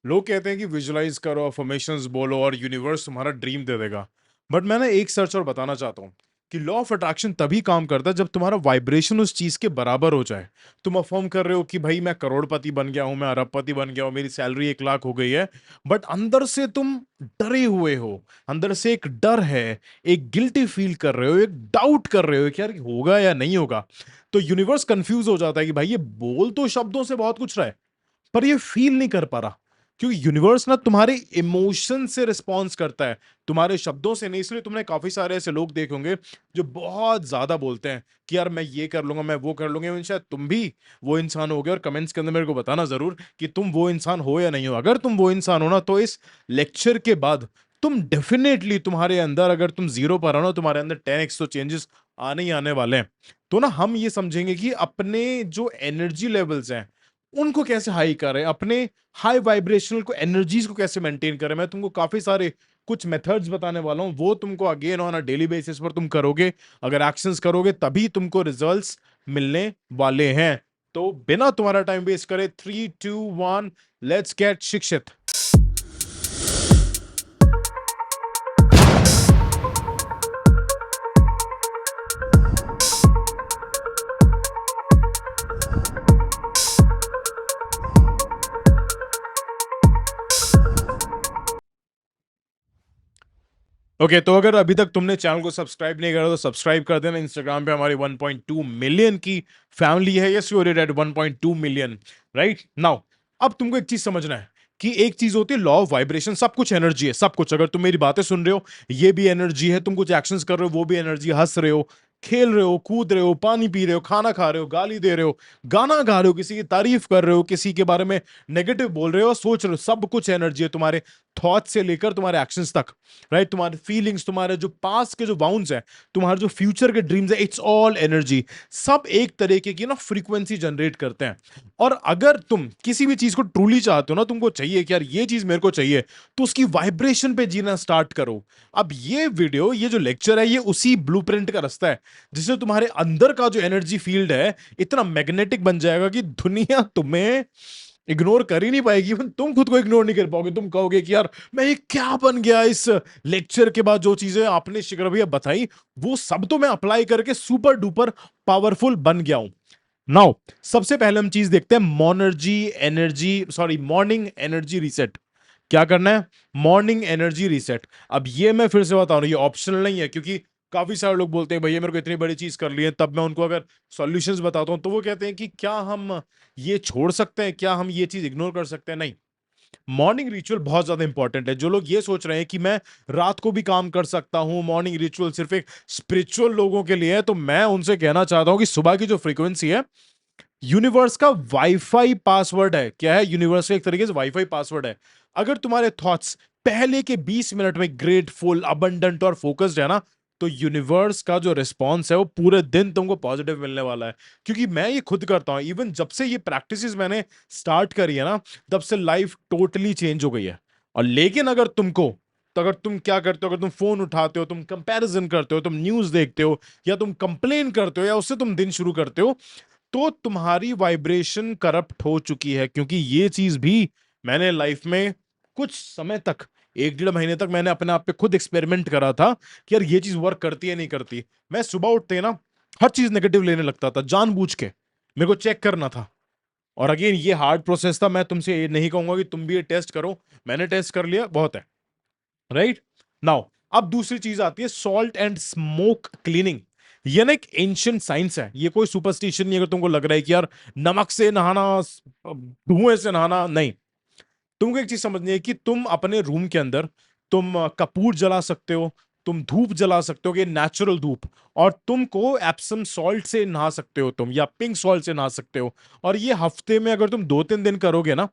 लोग कहते हैं कि विजुअलाइज करो, अफर्मेशंस बोलो और यूनिवर्स तुम्हारा ड्रीम दे देगा। बट मैं ना एक सर्च और बताना चाहता हूँ कि लॉ ऑफ अट्रैक्शन तभी काम करता है जब तुम्हारा वाइब्रेशन उस चीज के बराबर हो जाए। तुम अफर्म कर रहे हो कि भाई मैं करोड़पति बन गया हूं, मैं अरबपति बन गया हूं, मेरी सैलरी 1 लाख हो गई है। बट अंदर से तुम डरे हुए हो, अंदर से एक डर है, एक गिल्टी फील कर रहे हो, एक डाउट कर रहे हो कि यार होगा या नहीं होगा। तो यूनिवर्स कंफ्यूज हो जाता है कि भाई ये बोल तो शब्दों से बहुत कुछ रहा है, पर ये फील नहीं कर पा रहा। क्योंकि यूनिवर्स ना तुम्हारे इमोशन से रिस्पॉन्स करता है, तुम्हारे शब्दों से नहीं। इसलिए तुमने काफी सारे ऐसे लोग देखे होंगे जो बहुत ज्यादा बोलते हैं कि यार मैं ये कर लूंगा, मैं वो कर लूंगा। Even शायद तुम भी वो इंसान होगे, और कमेंट्स के अंदर मेरे को बताना जरूर कि तुम वो इंसान हो या नहीं हो। अगर तुम वो इंसान हो ना, तो इस लेक्चर के बाद तुम डेफिनेटली, तुम्हारे अंदर अगर तुम जीरो पर हो ना, तुम्हारे अंदर 10x तो चेंजेस आने ही आने वाले हैं। तो ना हम ये समझेंगे कि अपने जो एनर्जी लेवल्स हैं उनको कैसे हाई करें, अपने हाई वाइब्रेशनल को, एनर्जीज को कैसे मेंटेन करें। मैं तुमको काफी सारे कुछ मेथड्स बताने वाला हूं, वो तुमको again on a daily basis पर तुम करोगे। अगर एक्शंस करोगे तभी तुमको रिजल्ट्स मिलने वाले हैं। तो बिना तुम्हारा टाइम वेस्ट करे, 3 2 1, लेट्स गेट शिक्षित। ओके, तो अगर अभी तक तुमने चैनल को सब्सक्राइब नहीं करा तो सब्सक्राइब कर देना। इंस्टाग्राम पे हमारी 1.2 मिलियन की फैमिली है। Yes, you are at 1.2 million. Right now, अब तुमको एक चीज समझना है कि एक चीज होती है लॉ ऑफ वाइब्रेशन। सब कुछ एनर्जी है, सब कुछ। अगर तुम मेरी बातें सुन रहे हो, ये भी एनर्जी है। तुम कुछ एक्शंस कर रहे हो, वो भी एनर्जी। हंस रहे हो, खेल रहे हो, कूद रहे हो, पानी पी रहे हो, खाना खा रहे हो, गाली दे रहे हो, गाना गा रहे हो, किसी की तारीफ कर रहे हो, किसी के बारे में नेगेटिव बोल रहे हो, सोच रहे हो, सब कुछ एनर्जी है। तुम्हारे थॉट से लेकर तुम्हारे एक्शंस तक, राइट? तुम्हारे फीलिंग्स, तुम्हारे जो पास्ट के जो बाउंड्स हैं, तुम्हारे जो फ्यूचर के ड्रीम्स है, इट्स ऑल एनर्जी। सब एक तरीके की ना फ्रीक्वेंसी जनरेट करते हैं। और अगर तुम किसी भी चीज को ट्रूली चाहते हो ना, तुमको चाहिए कि यार ये चीज मेरे को चाहिए, तो उसकी वाइब्रेशन पे जीना स्टार्ट करो। अब ये वीडियो, ये जो लेक्चर है, ये उसी ब्लूप्रिंट का रास्ता है, जिससे तुम्हारे अंदर का जो एनर्जी फील्ड है इतना मैग्नेटिक बन जाएगा कि दुनिया तुम्हें इग्नोर कर ही नहीं पाएगी। इवन तुम खुद को इग्नोर नहीं कर पाओगे। तुम कहोगे कि यार मैं ये क्या बन गया। इस लेक्चर के बाद जो चीजें आपने शिखर भैया बताई, वो सब तो मैं अप्लाई करके सुपर डुपर पावरफुल बन गया हूं। नाउ, सबसे पहले हम चीज देखते हैं, मॉर्निंग एनर्जी रीसेट। क्या करना है? Morning energy reset. अब ये मैं फिर से बता रहा हूं, ये ऑप्शनल नहीं है। क्योंकि काफी सारे लोग बोलते हैं भैया मेरे को इतनी बड़ी चीज कर ली है, तब मैं उनको अगर सॉल्यूशंस बताता हूं तो वो कहते हैं कि क्या हम ये छोड़ सकते हैं, क्या हम ये चीज इग्नोर कर सकते हैं? नहीं। मॉर्निंग रिचुअल बहुत ज्यादा इंपॉर्टेंट है। जो लोग ये सोच रहे हैं कि मैं रात को भी काम कर सकता हूं, मॉर्निंग रिचुअल सिर्फ एक स्पिरिचुअल लोगों के लिए है, तो मैं उनसे कहना चाहता हूं कि सुबह की जो फ्रीक्वेंसी है, यूनिवर्स का वाईफाई पासवर्ड है। क्या है? यूनिवर्स का एक तरीके से वाईफाई पासवर्ड है। अगर तुम्हारे थॉट्स पहले के 20 मिनट में ग्रेटफुल, अबंडेंट और फोकस्ड है ना, तो यूनिवर्स का जो रिस्पॉन्स है वो पूरे दिन तुमको पॉजिटिव मिलने वाला है। क्योंकि मैं ये खुद करता हूं। इवन जब से ये प्रैक्टिसेस मैंने स्टार्ट करी है ना, तब से लाइफ टोटली चेंज हो गई है। और लेकिन अगर तुमको, तो अगर तुम क्या करते हो, अगर तुम फोन उठाते हो, तुम कंपैरिजन करते हो, तुम न्यूज देखते हो, या तुम कंप्लेन करते हो, या उससे तुम दिन शुरू करते हो, तो तुम्हारी वाइब्रेशन करप्ट हो चुकी है। क्योंकि ये चीज भी मैंने लाइफ में कुछ समय तक, 1 डेढ़ महीने तक मैंने अपने आप पे खुद एक्सपेरिमेंट करा था कि यार ये चीज वर्क करती है नहीं करती। मैं सुबह उठते ही ना हर चीज नेगेटिव लेने लगता था, जानबूझ के। मेरे को चेक करना था। और अगेन ये हार्ड प्रोसेस था। मैं तुमसे ये नहीं कहूंगा कि तुम भी ये टेस्ट करो। मैंने टेस्ट कर लिया, बहुत है। राइट नाउ, अब दूसरी चीज आती है सॉल्ट एंड स्मोक क्लीनिंग। ये ना एक एंशियंट साइंस है, ये कोई सुपरस्टिशन नहीं। अगर तुमको लग रहा है कि यार नमक से नहाना, धुएं से नहाना, नहीं। तुमको एक चीज समझनी है कि तुम अपने रूम के अंदर तुम कपूर जला सकते हो, तुम धूप जला सकते हो, कि नेचुरल धूप। और तुमको एप्सम सॉल्ट से नहा सकते हो तुम, या पिंक सॉल्ट से नहा सकते हो। और ये हफ्ते में अगर तुम 2 3 दिन करोगे ना,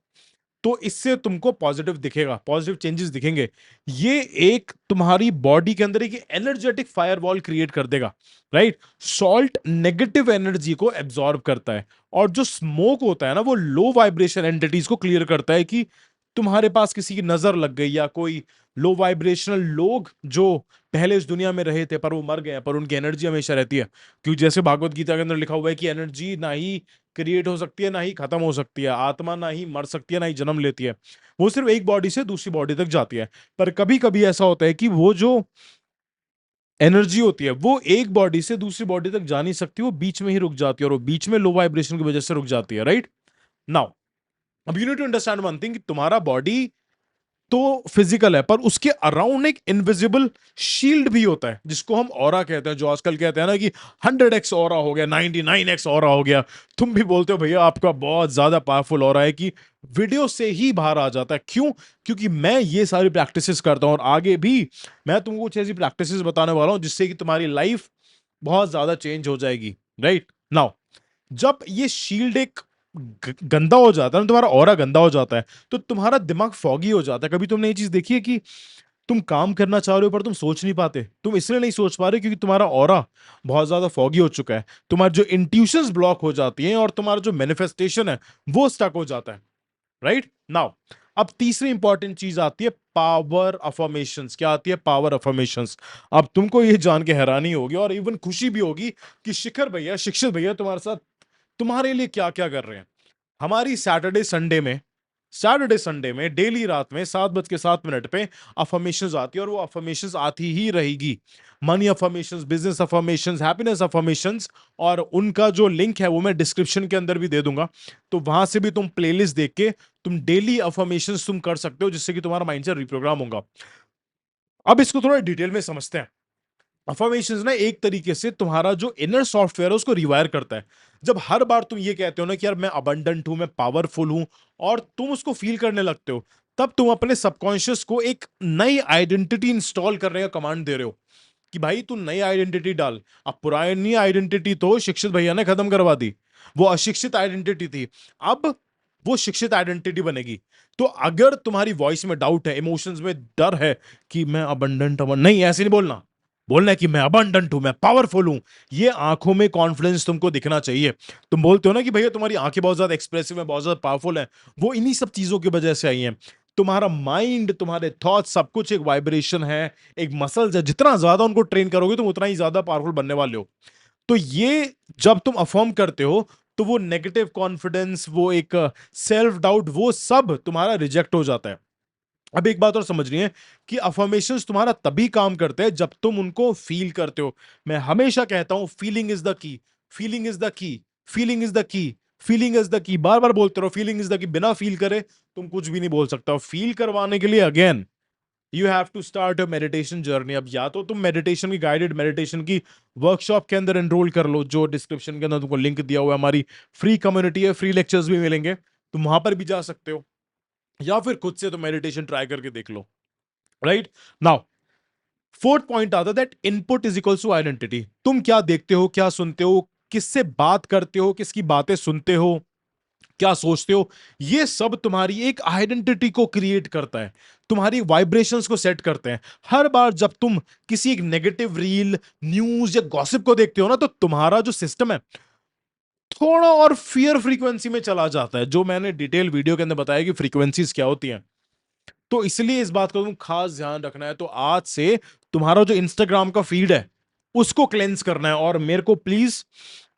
तो इससे तुमको पॉजिटिव दिखेगा, पॉजिटिव चेंजेस दिखेंगे। ये एक तुम्हारी बॉडी के अंदर एक एनर्जेटिक फायरवॉल क्रिएट कर देगा। राइट? सॉल्ट नेगेटिव एनर्जी को एब्जॉर्ब करता है, और जो स्मोक होता है ना, वो लो वाइब्रेशन एंटिटीज को क्लियर करता है कि तुम्हारे पास किसी की नजर लग गई, या कोई लो वाइब्रेशनल लोग जो पहले इस दुनिया में रहे थे पर वो मर गए हैं, पर उनकी एनर्जी हमेशा रहती है। क्योंकि जैसे भागवत गीता के अंदर लिखा हुआ है कि एनर्जी ना ही क्रिएट हो सकती है ना ही खत्म हो सकती है, आत्मा ना ही मर सकती है ना ही जन्म लेती है, वो सिर्फ एक बॉडी से दूसरी बॉडी तक जाती है। पर कभी कभी ऐसा होता है कि वो जो एनर्जी होती है वो एक बॉडी से दूसरी बॉडी तक जा नहीं सकती, वो बीच में ही रुक जाती है, और वो बीच में लो वाइब्रेशन की वजह से रुक जाती है, राइट। नाउ अब you need to understand one thing, तुम्हारा बॉडी तो फिजिकल है, पर उसके अराउंड एक इनविजिबल शील्ड भी होता है जिसको हम ऑरा कहते हैं, जो आजकल कहते हैं ना कि 100x ऑरा हो गया, 99x ऑरा हो गया। तुम भी बोलते हो भैया आपका बहुत ज्यादा पावरफुल ऑरा है, कि वीडियो से ही बाहर आ जाता है। क्यों? क्योंकि मैं ये सारी प्रैक्टिसेस करता हूं, और आगे भी मैं तुमको कुछ ऐसी प्रैक्टिसेस बताने वाला हूं जिससे कि तुम्हारी लाइफ बहुत ज्यादा चेंज हो जाएगी, राइट। नाउ जब ये शील्ड एक गंदा हो जाता है ना, तुम्हारा ऑरा गंदा हो जाता है, तो तुम्हारा दिमाग फॉगी हो जाता है। कभी तुमने ये चीज देखी है कि तुम काम करना चाह रहे हो पर तुम सोच नहीं पाते? तुम इसलिए नहीं सोच पा रहे क्योंकि तुम्हारा ऑरा बहुत ज्यादा फॉगी हो चुका है। तुम्हारी जो इंट्यूशंस ब्लॉक हो जाती हैं, और तुम्हारा जो मैनिफेस्टेशन है वो स्टक हो जाता है, राइट। नाउ अब तीसरी इंपॉर्टेंट चीज आती है पावर अफर्मेशंस। क्या आती है? Power affirmations. अब तुमको ये जान के हैरानी होगी और इवन खुशी भी होगी कि शिखर भैया, शिक्षित भैया तुम्हारे साथ, तुम्हारे लिए क्या क्या कर रहे हैं। हमारी सैटरडे संडे में डेली रात में 7:07 पे अफर्मेशंस आती है, और वो अफर्मेशंस आती ही रहेगी। Money affirmations, business affirmations, happiness affirmations, और उनका जो लिंक है वो मैं डिस्क्रिप्शन के अंदर भी दे दूंगा। तो वहां से भी तुम प्लेलिस्ट देख के तुम डेली अफर्मेशंस तुम कर सकते हो, जिससे कि तुम्हारा माइंडसेट रिप्रोग्राम होगा। अब इसको थोड़ा डिटेल में समझते हैं। अफर्मेशंस ना एक तरीके से तुम्हारा जो इनर सॉफ्टवेयर है उसको रिवायर करता है। जब हर बार तुम ये कहते हो ना कि यार मैं अबंडेंट हूं, मैं पावरफुल हूं, और तुम उसको फील करने लगते हो, तब तुम अपने सबकॉन्शियस को एक नई आइडेंटिटी इंस्टॉल करने का कमांड दे रहे हो कि भाई तू नई आइडेंटिटी डाल। अब पुरानी आइडेंटिटी तो शिक्षित भैया ने खत्म करवा दी, वो अशिक्षित आइडेंटिटी थी। अब वो शिक्षित आइडेंटिटी बनेगी। तो अगर तुम्हारी वॉइस में डाउट है, इमोशंस में डर है कि मैं अबंडेंट, नहीं ऐसे नहीं बोलना। बोलना है कि मैं अबंडेंट हूं, मैं पावरफुल हूं। ये आंखों में कॉन्फिडेंस तुमको दिखना चाहिए। तुम बोलते हो ना कि भैया तुम्हारी आंखें बहुत ज्यादा एक्सप्रेसिव है, बहुत ज्यादा पावरफुल है, वो इन्हीं सब चीजों की वजह से आई है। तुम्हारा माइंड, तुम्हारे थॉट्स, सब कुछ एक वाइब्रेशन है, एक मसल्स है। जितना ज्यादा उनको ट्रेन करोगे तुम उतना ही ज्यादा पावरफुल बनने वाले हो। तो ये जब तुम अफर्म करते हो, तो वो नेगेटिव कॉन्फिडेंस, वो एक सेल्फ डाउट, वो सब तुम्हारा रिजेक्ट हो जाता है। अब एक बात और समझनी है कि अफर्मेशंस तुम्हारा तभी काम करते हैं जब तुम उनको फील करते हो। मैं हमेशा कहता हूं feeling is the key, feeling is the key, feeling is the key, feeling is the key. बार बार बोलते रहो फीलिंग इज द की। बिना फील करे तुम कुछ भी नहीं बोल सकता। फील करवाने के लिए again you have to start your meditation journey. अब या तो तुम मेडिटेशन की, गाइडेड मेडिटेशन की वर्कशॉप के अंदर एनरोल कर लो, जो डिस्क्रिप्शन के अंदर तुमको लिंक दिया हुआ है। हमारी फ्री कम्युनिटी है, फ्री लेक्चर्स भी मिलेंगे, तुम वहां पर भी जा सकते हो, या फिर खुद से तो मेडिटेशन ट्राई करके देख लो, राइट। नाउ फोर्थ पॉइंट आता है that input is equals to identity. तुम क्या देखते हो, क्या सुनते हो, किससे बात करते हो, किसकी बातें सुनते हो, क्या सोचते हो, ये सब तुम्हारी एक आइडेंटिटी को क्रिएट करता है, तुम्हारी वाइब्रेशंस को सेट करते हैं। हर बार जब तुम किसी एक नेगेटिव रील, न्यूज या गॉसिप को देखते हो ना, तो तुम्हारा जो सिस्टम है थोड़ा और फियर फ्रीक्वेंसी में चला जाता है, जो मैंने डिटेल वीडियो के अंदर बताया कि फ्रीक्वेंसीज क्या होती हैं। तो इसलिए इस बात का तुम खास ध्यान रखना है। तो आज से तुम्हारा जो इंस्टाग्राम का फीड है उसको क्लेंस करना है, और मेरे को प्लीज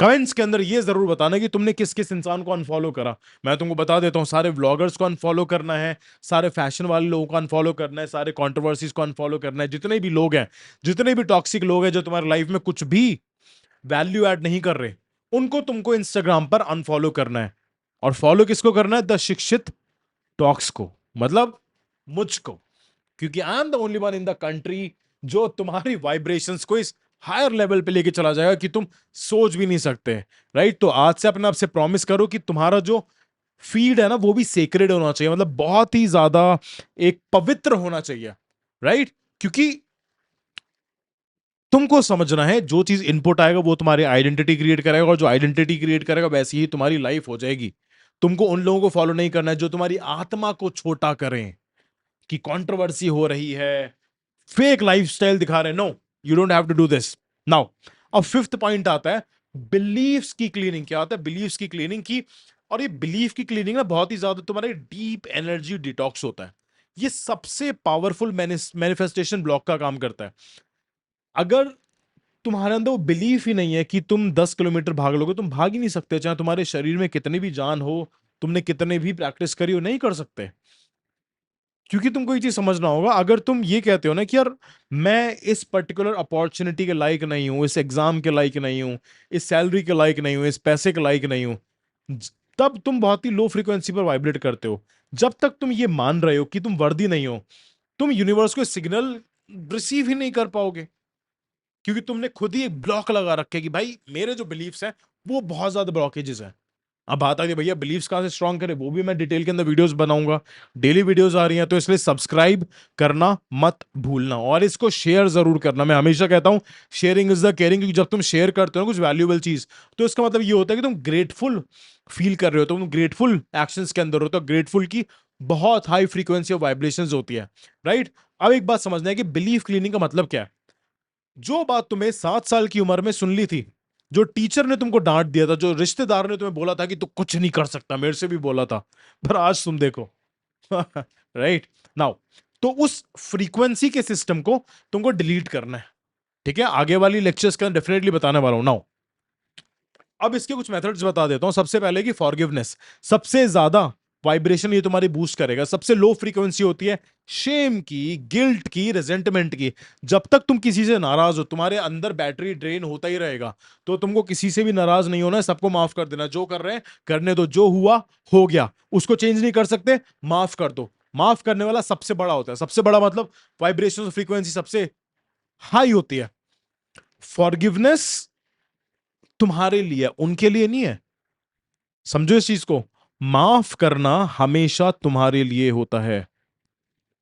कमेंट्स के अंदर ये जरूर बताना कि तुमने किस किस इंसान को अनफॉलो करा। मैं तुमको बता देता हूं, सारे व्लॉगर्स को अनफॉलो करना है, सारे फैशन वाले लोगों को अनफॉलो करना है, सारे कंट्रोवर्सीज को अनफॉलो करना है। जितने भी लोग हैं, जितने भी टॉक्सिक लोग हैं जो तुम्हारी लाइफ में कुछ भी वैल्यू ऐड नहीं कर रहे, उनको तुमको इंस्टाग्राम पर अनफॉलो करना है। और फॉलो किसको करना है? द शिक्षित टॉक्स को, मतलब मुझको। क्योंकि I am the only one in the country जो तुम्हारी वाइब्रेशंस को इस हायर लेवल पे लेके चला जाएगा कि तुम सोच भी नहीं सकते, राइट। तो आज से अपने आप से प्रॉमिस करो कि तुम्हारा जो फीड है ना वो भी सेक्रेड होना चाहिए, मतलब बहुत ही ज्यादा एक पवित्र होना चाहिए, राइट। क्योंकि तुमको समझना है जो चीज इनपुट आएगा वो तुम्हारी आइडेंटिटी क्रिएट करेगा, और जो आइडेंटिटी क्रिएट करेगा वैसी ही तुम्हारी लाइफ हो जाएगी। तुमको उन लोगों को फॉलो नहीं करना है जो तुम्हारी आत्मा को छोटा करें, कि कंट्रोवर्सी हो रही है, फेक लाइफस्टाइल दिखा रहे हैं। No, you don't have to do this. Now अब फिफ्थ पॉइंट आता है बिलीफ्स की क्लीनिंग। क्या होता है बिलीफ्स की क्लीनिंग की? और ये बिलीफ की क्लीनिंग ना बहुत ही ज्यादा तुम्हारे डीप एनर्जी डिटॉक्स होता है। ये सबसे पावरफुल मैनिफेस्टेशन ब्लॉक का काम करता है। अगर तुम्हारे अंदर वो बिलीफ ही नहीं है कि तुम 10 किलोमीटर भाग लोगे, तुम भाग ही नहीं सकते, चाहे तुम्हारे शरीर में कितनी भी जान हो, तुमने कितने भी प्रैक्टिस करी हो, नहीं कर सकते। क्योंकि तुमको ये चीज समझना होगा, अगर तुम ये कहते हो ना कि यार मैं इस पर्टिकुलर अपॉर्चुनिटी के लायक नहीं हूं, इस एग्जाम के लायक नहीं हूं, इस सैलरी के लायक नहीं हूं, इस पैसे के लायक नहीं हूं, तब तुम बहुत ही लो फ्रीक्वेंसी पर वाइब्रेट करते हो। जब तक तुम ये मान रहे हो कि तुम वर्दी नहीं हो, तुम यूनिवर्स को सिग्नल रिसीव ही नहीं कर पाओगे, क्योंकि तुमने खुद ही एक ब्लॉक लगा रखे कि भाई मेरे जो बिलीफ्स हैं वो बहुत ज्यादा ब्लॉकेजेस हैं। अब बात आ गई भैया बिलीव्स कहां से स्ट्रांग करें, वो भी मैं डिटेल के अंदर वीडियोस बनाऊंगा। डेली वीडियोस आ रही हैं, तो इसलिए सब्सक्राइब करना मत भूलना और इसको शेयर जरूर करना। मैं हमेशा कहता हूं शेयरिंग इज द केयरिंग, क्योंकि जब तुम शेयर करते हो ना कुछ वैल्यूएबल चीज, तो इसका मतलब ये होता है कि तुम ग्रेटफुल फील कर रहे हो, तुम ग्रेटफुल एक्शंस के अंदर हो, तो ग्रेटफुल की बहुत हाई फ्रीक्वेंसी ऑफ वाइब्रेशंस होती है, राइट। अब एक बात समझना है कि बिलीफ क्लीनिंग का मतलब क्या है। जो बात तुम्हें 7 साल की उम्र में सुन ली थी, जो टीचर ने तुमको डांट दिया था, जो रिश्तेदार ने तुम्हें बोला था कि तू कुछ नहीं कर सकता, मेरे से भी बोला था, पर आज तुम देखो। राइट नाउ, तो उस फ्रीक्वेंसी के सिस्टम को तुमको डिलीट करना है, ठीक है। आगे वाली लेक्चर्स का डेफिनेटली बताने वाला हूं। नाउ अब इसके कुछ मेथड्स बता देता हूं। सबसे पहले कि फॉरगिवनेस, सबसे ज्यादा वाइब्रेशन ये तुम्हारी बूस्ट करेगा। सबसे लो फ्रीक्वेंसी होती है शेम की, गिल्ट की, रेजेंटमेंट की। जब तक तुम किसी से नाराज हो, तुम्हारे अंदर बैटरी ड्रेन होता ही रहेगा। तो तुमको किसी से भी नाराज नहीं होना है, सबको माफ कर देना, जो कर रहे हैं करने दो, जो हुआ हो गया, उसको चेंज नहीं कर सकते, माफ कर दो। माफ करने वाला सबसे बड़ा होता है, सबसे बड़ा मतलब वाइब्रेशन फ्रीक्वेंसी सबसे हाई होती है। फॉरगिवनेस तुम्हारे लिए, उनके लिए नहीं है, समझो इस चीज को। माफ करना हमेशा तुम्हारे लिए होता है।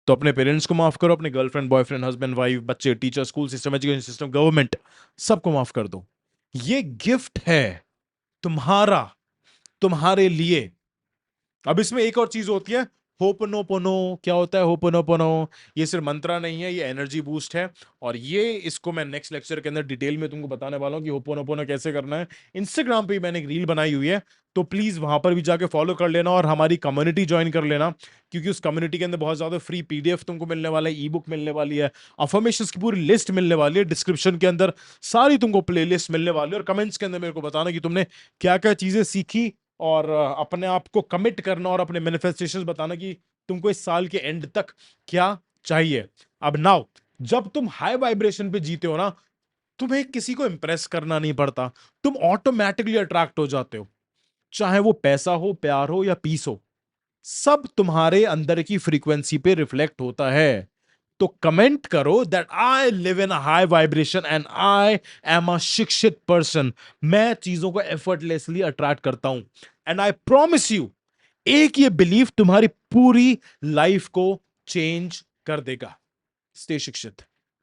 तो अपने पेरेंट्स को माफ करो, अपने गर्लफ्रेंड, बॉयफ्रेंड, हस्बैंड, वाइफ, बच्चे, teacher, school system, education system, government, सबको माफ कर दो। ये गिफ्ट है तुम्हारा, तुम्हारे लिए। अब इसमें एक और चीज होती है, होपनोपोनो। क्या होता है होपनोपोनो? ये सिर्फ मंत्रा नहीं है, ये एनर्जी बूस्ट है। और ये इसको मैं नेक्स्ट लेक्चर के अंदर डिटेल में तुमको बताने वाला हूं कि होपनोपोनो कैसे करना है। इंस्टाग्राम पे भी मैंने एक रील बनाई हुई है, तो प्लीज वहां पर भी जाके फॉलो कर लेना और हमारी कम्युनिटी ज्वाइन कर लेना, क्योंकि उस कम्युनिटी के अंदर बहुत ज्यादा फ्री पीडीएफ तुमको मिलने वाला है, ई बुक मिलने वाली है, अफर्मेशंस की पूरी लिस्ट मिलने वाली है, डिस्क्रिप्शन के अंदर सारी तुमको प्लेलिस्ट मिलने वाली है। और कमेंट्स के अंदर मेरे को बताना कि तुमने क्या क्या चीजें सीखी, और अपने आप को कमिट करना और अपने मैनिफेस्टेशंस बताना कि तुमको इस साल के एंड तक क्या चाहिए। अब नाउ, जब तुम हाई वाइब्रेशन पे जीते हो ना, तुम्हें किसी को इंप्रेस करना नहीं पड़ता, तुम ऑटोमेटिकली अट्रैक्ट हो जाते हो। चाहे वो पैसा हो, प्यार हो या पीस हो, सब तुम्हारे अंदर की फ्रीक्वेंसी पे रिफ्लेक्ट होता है। तो कमेंट करो that I live in high vibration and I am a शिक्षित पर्सन। मैं चीजों को एफर्टलेसली अट्रैक्ट करता हूं, एंड आई प्रॉमिस यू, एक ये बिलीफ तुम्हारी पूरी लाइफ को चेंज कर देगा। स्टे शिक्षित।